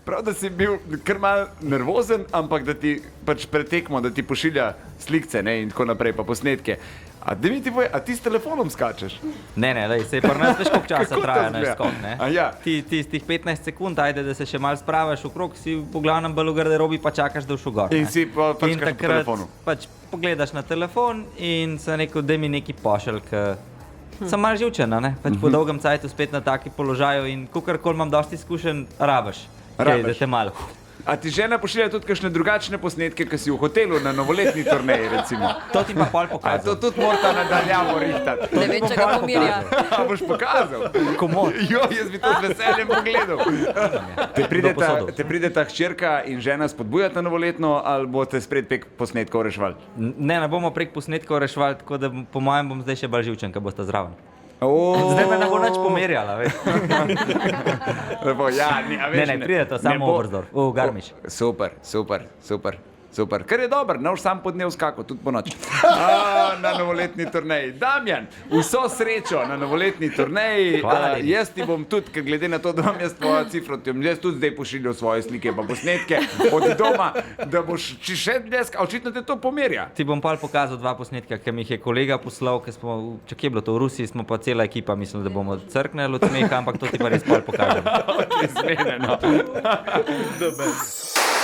Prav, da si bil kar mal nervozen, ampak da ti pač pretekmo, da ti pošilja slikce, ne, in tako naprej, pa posnetke. A da mi ti povej, a ti s telefonom skačeš? Ne, sej pri nas veš, koliko časa Kako to traja naš izgleda? skok, ne? A ja. Ti tih 15 sekund, ajde, da se še malo spravaš okrog, si v glavnem bolj v garderobi, pa čakaš, da boš v gor. In ne. si pa pač In kaš po takrat telefonu. pač pogledaš na telefon in sem rekel, da mi neki pošelj, sem malo živčena, ne? Pač po dolgem cajtu spet na taki položaju in kakorkoli imam dosti izkušenj, rabaš. Kaj, da te malo. A ti žena pošilja tudi kakšne drugačne posnetke, ki si v hotelu na novoletni turneji, recimo? To ti pa pol A to pokazal. tudi morata nadaljavo rihtati? Ne vem, če ga pomirja. A boš pokazal? Komod. Jo, jaz bi to z veseljem pogledal. posodil. Te prideta hčerka in žena spodbujata novoletno, ali boste spred prek posnetkov reševali? Ne bomo prek posnetkov reševali, tako da po mojem bom zdaj še bolj živčen, ko boste zraven. Oh. Zdaj me ne bo nič pomerjala, veš. Lepo, ja, a veš, Ne, pride to samo v Oberstdorf, v Garmisch. Super. Kar je dobro, ne boš sam po dnevu skakal, tudi po noči. Na novoletni turneji. Damjan, vso srečo na novoletni turneji. Hvala lepa. Jaz ti bom tudi, ker glede na to, da imam jaz tvojo cifro, ti bom jaz tudi zdaj pošiljal svoje slike pa posnetke od doma, da boš še dneska, očitno te to pomerja. Ti bom pa pokazal dva posnetka, ki mi jih je kolega poslal, ker smo, če kje je bilo to v Rusiji, smo pa cela ekipa, mislim, da bomo crknili od smeha, ampak to ti pa res pol pokažem. Ok, zmenjeno.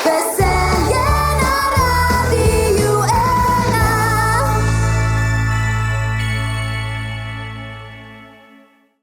Veselje